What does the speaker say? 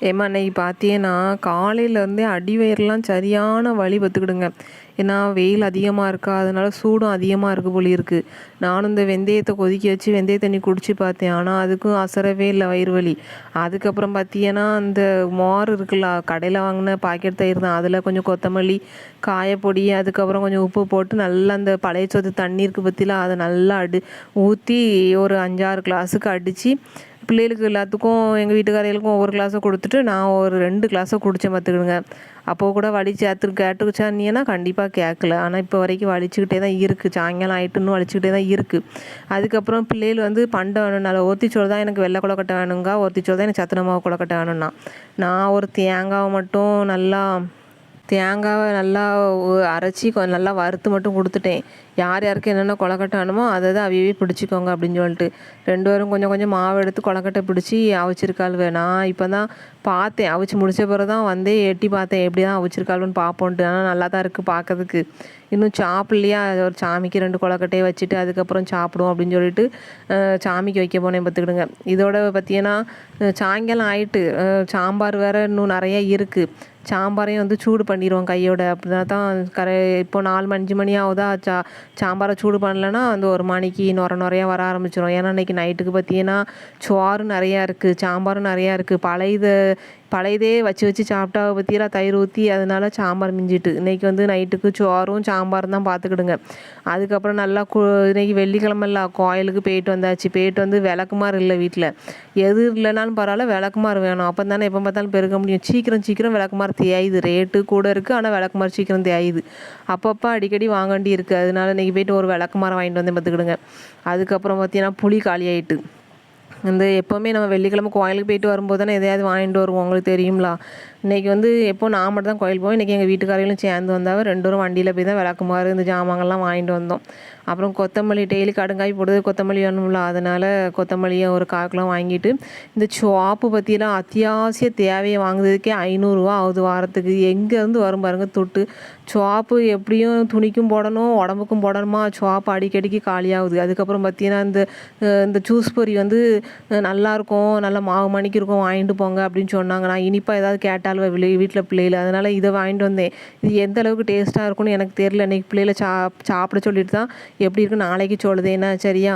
ஏம்மா இன்னைக்கு பார்த்தீங்கன்னா காலையிலேருந்தே அடிவயிறுலாம் சரியான வலி பார்த்துக்கிடுங்க. ஏன்னா வெயில் அதிகமாக இருக்கா, அதனால சூடும் அதிகமாக இருக்கு போல இருக்கு. நானும் இந்த வெந்தயத்தை கொதிக்க வச்சு வெந்தய தண்ணி குடிச்சு பார்த்தேன். ஆனால் அதுக்கும் அசரவே இல்லை வயிறு வலி. அதுக்கப்புறம் பார்த்தீங்கன்னா அந்த மோர் இருக்குல்ல, கடையில் வாங்கின பாக்கெட் தயிர் தான், அதில் கொஞ்சம் கொத்தமல்லி, காயப்பொடி, அதுக்கப்புறம் கொஞ்சம் உப்பு போட்டு நல்லா அந்த பழைய சோத்து தண்ணி இருக்குது பற்றிலாம் அதை நல்லா ஊற்றி ஒரு 5-6 கிளாஸுக்கு அடித்து பிள்ளைகளுக்கு எல்லாத்துக்கும் எங்கள் வீட்டுக்காரர்களுக்கும் ஒவ்வொரு கிளாஸை கொடுத்துட்டு நான் ஒரு 2 கிளாஸை குடித்தேன் பார்த்துக்கிடுங்க. அப்போது கூட வலிச்சு கேட்டுச்சானின்னா கண்டிப்பாக கேட்கல. ஆனால் இப்போ வரைக்கும் வலிச்சுக்கிட்டே தான் இருக்குது. சாயங்காலம் ஆகிட்டுன்னு வலிச்சுக்கிட்டே தான் இருக்குது. அதுக்கப்புறம் பிள்ளைகள் வந்து பண்டை வேணும், நல்லா ஒத்திச்சோறு தான் எனக்கு வெள்ளை கொலக்கட்டை வேணுங்க, ஒத்திச்சோறு தான் எனக்கு சத்துண மாவு கொலக்கட்டை வேணும்னா, நான் ஒரு தேங்காவை மட்டும் தேங்காவை நல்லா அரைச்சி கொஞ்சம் நல்லா வறுத்து மட்டும் கொடுத்துட்டேன். யார் யாருக்கு என்னென்ன கொலக்கட்டை வேணுமோ அதை அவியவே பிடிச்சிக்கோங்க அப்படின்னு சொல்லிட்டு 2 பேரும் கொஞ்சம் கொஞ்சம் மாவு எடுத்து கொலக்கட்டை பிடிச்சி அவிச்சிருக்காளுவே. நான் இப்போ தான் பார்த்தேன், அவிச்சு முடித்த பிறகு தான் வந்தே எட்டி பார்த்தேன் எப்படி தான் அவிச்சிருக்காளுன்னு பார்ப்போன்ட்டு. ஆனால் நல்லா தான் இருக்குது பார்க்கறதுக்கு. இன்னும் சாப்பிட்லையா, ஒரு சாமிக்கு 2 கொலக்கட்டையை வச்சுட்டு அதுக்கப்புறம் சாப்பிடுவோம் அப்படின்னு சொல்லிட்டு சாமிக்கு வைக்க போனேன் பார்த்துக்கிடுங்க. இதோட பார்த்தீங்கன்னா சாயங்காலம் ஆயிட்டு சாம்பார் வேறு இன்னும் நிறையா இருக்குது. சாம்பாரையும் வந்து சூடு பண்ணிடுவோம் கையோட. அப்படின்னா தான் இப்போ 4-5 மணி ஆகுதா, சாம்பாரை சூடு பண்ணலைன்னா அந்த 1 மணிக்கு நுரையா வர ஆரம்பிச்சிடும். ஏன்னா இன்றைக்கி நைட்டுக்கு பார்த்தீங்கன்னா சோறு நிறையா இருக்குது, சாம்பாரும் நிறையா இருக்குது. பழையதே வச்சு வச்சு சாப்பிட்டா பற்றியெல்லாம் தயிர் ஊற்றி, அதனால சாம்பார் மிஞ்சிட்டு இன்றைக்கி வந்து நைட்டுக்கு சோறும் சாம்பாரும் தான் பார்த்துக்கிடுங்க. அதுக்கப்புறம் நல்லா இன்றைக்கி வெள்ளிக்கிழமைல கோயிலுக்கு போயிட்டு வந்தாச்சு. போயிட்டு வந்து விளக்குமாறு இல்லை வீட்டில். எது இல்லைனாலும் பரவாயில்ல, விளக்குமாறு வேணும். அப்போ தானே எப்போ பார்த்தாலும் பெருக்க முடியும். சீக்கிரம் விளக்குமாறு தேயுது. ரேட்டு கூட இருக்குது, ஆனால் விளக்குமாறு சீக்கிரம் தேயுது. அப்பப்போ அடிக்கடி வாங்க வேண்டி இருக்குது. அதனால இன்றைக்கி போய்ட்டு ஒரு விளக்குமாறு வாங்கிட்டு வந்து பார்த்துக்கிடுங்க. அதுக்கப்புறம் பார்த்தீங்கன்னா புளி காலி ஆகிட்டு. இந்த எப்போவுமே நம்ம வெள்ளிக்கிழமை கோயிலுக்கு போயிட்டு வரும்போது தானே எதையாவது வாங்கிட்டு வருவோம், உங்களுக்கு தெரியுங்களா. இன்றைக்கி வந்து எப்போ நான் மட்டும் தான் கோயில் போவோம். இன்றைக்கி எங்கள் வீட்டுக்காரைகளும் சேர்ந்து வந்தாவே 2 பேரும் வண்டியில் போய் தான் விளக்குமாறு இந்த ஜாமான்கள்லாம் வாங்கிட்டு வந்தோம். அப்புறம் கொத்தமல்லி டெய்லி கடுங்காய் போடுறது கொத்தமல்லி வேணும்ல, அதனால் கொத்தமல்லியை ஒரு 1/4 கிலோ வாங்கிட்டு, இந்த சோப்பு பற்றிலாம் அத்தியாவசிய தேவையை வாங்குறதுக்கே 500 ரூபா ஆகுது வாரத்துக்கு. எங்கேருந்து வரும் பாருங்கள் துட்டு. சோப்பு எப்படியும் துணிக்கும் போடணும், உடம்புக்கும் போடணுமா, சோப்பு அடிக்கடிக்கு காலியாகுது. அதுக்கப்புறம் பார்த்தீங்கன்னா இந்த ஜூஸ் பொரி வந்து நல்லாயிருக்கும், நல்லா மாவு மணிக்கு இருக்கும், வாங்கிட்டு போங்க அப்படின்னு சொன்னாங்க. நான் இனிப்பாக ஏதாவது கேட்டாலும் வீட்டில் பிள்ளைகள், அதனால் இதை வாங்கிட்டு வந்தேன். இது எந்த அளவுக்கு டேஸ்ட்டாக இருக்கும்னு எனக்கு தெரியல. இன்றைக்கி பிள்ளைகளை சாப்பிட சொல்லிட்டு தான் எப்படி இருக்குன்னு நாளைக்கு சொல்லுதேன்னா சரியா.